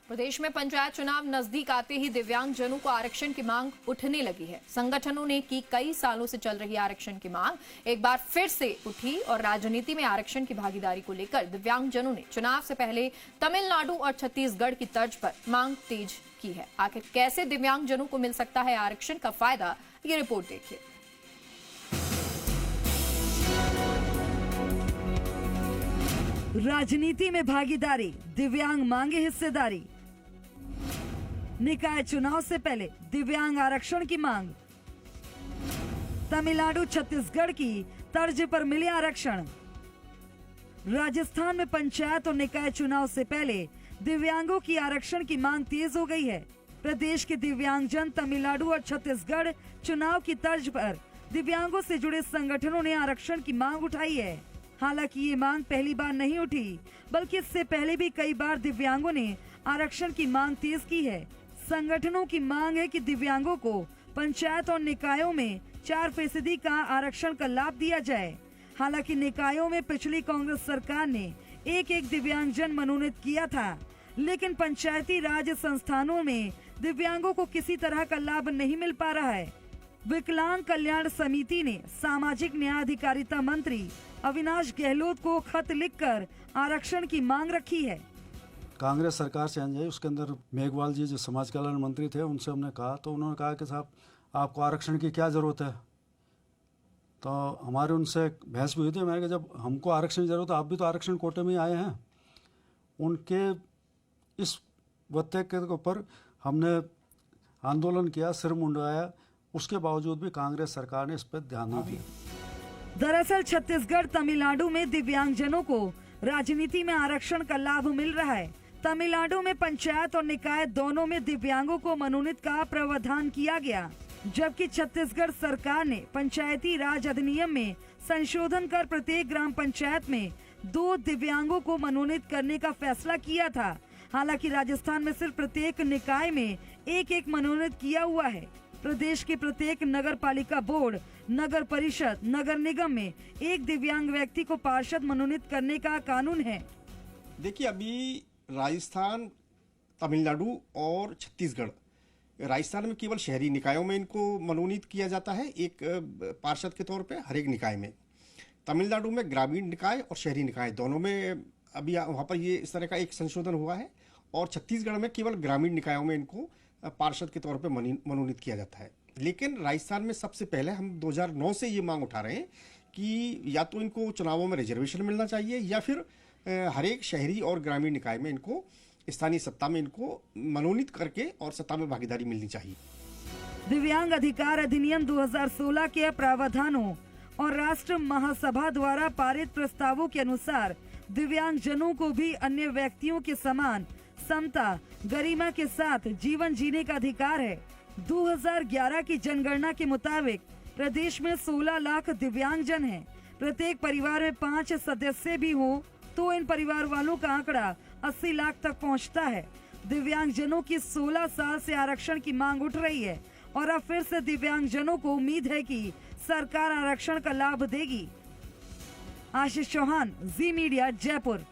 प्रदेश में पंचायत चुनाव नजदीक आते ही दिव्यांगजनों को आरक्षण की मांग उठने लगी है। संगठनों ने की कई सालों से चल रही आरक्षण की मांग एक बार फिर से उठी और राजनीति में आरक्षण की भागीदारी को लेकर दिव्यांगजनों ने चुनाव से पहले तमिलनाडु और छत्तीसगढ़ की तर्ज पर मांग तेज की है। आखिर कैसे दिव्यांगजनों को मिल सकता है आरक्षण का फायदा, ये रिपोर्ट देखिए। राजनीति में भागीदारी, दिव्यांग मांगे हिस्सेदारी। निकाय चुनाव से पहले दिव्यांग आरक्षण की मांग। तमिलनाडु छत्तीसगढ़ की तर्ज पर मिले आरक्षण। राजस्थान में पंचायत और निकाय चुनाव से पहले दिव्यांगों की आरक्षण की मांग तेज हो गई है। प्रदेश के दिव्यांगजन तमिलनाडु और छत्तीसगढ़ चुनाव की तर्ज पर दिव्यांगों से जुड़े संगठनों ने आरक्षण की मांग उठाई है। हालांकि ये मांग पहली बार नहीं उठी, बल्कि इससे पहले भी कई बार दिव्यांगों ने आरक्षण की मांग तेज की है। संगठनों की मांग है कि दिव्यांगों को पंचायत और निकायों में 4% का आरक्षण का लाभ दिया जाए। हालांकि निकायों में पिछली कांग्रेस सरकार ने एक दिव्यांगजन मनोनीत किया था, लेकिन पंचायती राज संस्थानों में दिव्यांगों को किसी तरह का लाभ नहीं मिल पा रहा है। विकलांग कल्याण समिति ने सामाजिक न्याय अधिकारिता मंत्री अविनाश गहलोत को खत लिखकर आरक्षण की मांग रखी है। कांग्रेस सरकार से आई, उसके अंदर मेघवाल जी जो समाज कल्याण मंत्री थे, उनसे हमने कहा तो उन्होंने कहा कि साहब आपको आरक्षण की क्या ज़रूरत है। तो हमारे उनसे बहस भी हुई थी। मैंने कहा जब हमको आरक्षण की ज़रूरत है, आप भी तो आरक्षण कोटे में ही आए हैं। उनके इस वत्ते के ऊपर हमने आंदोलन किया, सिर मुंडवाया, उसके बावजूद भी कांग्रेस सरकार ने इस पर ध्यान नहीं दिया। दरअसल छत्तीसगढ़ तमिलनाडु में दिव्यांगजनों को राजनीति में आरक्षण का लाभ मिल रहा है। तमिलनाडु में पंचायत और निकाय दोनों में दिव्यांगों को मनोनीत का प्रावधान किया गया, जबकि छत्तीसगढ़ सरकार ने पंचायती राज अधिनियम में संशोधन कर प्रत्येक ग्राम पंचायत में 2 दिव्यांगों को मनोनीत करने का फैसला किया था। हालांकि राजस्थान में सिर्फ प्रत्येक निकाय में एक मनोनीत किया हुआ है। प्रदेश के प्रत्येक नगर पालिका बोर्ड, नगर परिषद, नगर निगम में एक दिव्यांग व्यक्ति को पार्षद मनोनीत करने का कानून है। देखिए, अभी राजस्थान, तमिलनाडु और छत्तीसगढ़, राजस्थान में केवल शहरी निकायों में इनको मनोनीत किया जाता है एक पार्षद के तौर पे हर एक निकाय में। तमिलनाडु में ग्रामीण निकाय और शहरी निकाय दोनों में अभी वहाँ पर ये इस तरह का एक संशोधन हुआ है, और छत्तीसगढ़ में केवल ग्रामीण निकायों में इनको पार्षद के तौर पे मनोनीत किया जाता है। लेकिन राजस्थान में सबसे पहले हम 2009 से ये मांग उठा रहे हैं कि या तो इनको चुनावों में रिजर्वेशन मिलना चाहिए, या फिर हर एक शहरी और ग्रामीण निकाय में इनको स्थानीय सत्ता में इनको मनोनीत करके और सत्ता में भागीदारी मिलनी चाहिए। दिव्यांग अधिकार अधिनियम 2016 के प्रावधानों और राष्ट्र महासभा द्वारा पारित प्रस्तावों के अनुसार दिव्यांगजनों को भी अन्य व्यक्तियों के समान समता, गरिमा के साथ जीवन जीने का अधिकार है। 2011 की जनगणना के मुताबिक प्रदेश में 16 लाख दिव्यांगजन हैं। प्रत्येक परिवार में 5 सदस्य भी हो तो इन परिवार वालों का आंकड़ा 80 लाख तक पहुंचता है। दिव्यांगजनों की 16 साल से आरक्षण की मांग उठ रही है, और अब फिर से दिव्यांगजनों को उम्मीद है कि सरकार आरक्षण का लाभ देगी। आशीष चौहान, जी मीडिया, जयपुर।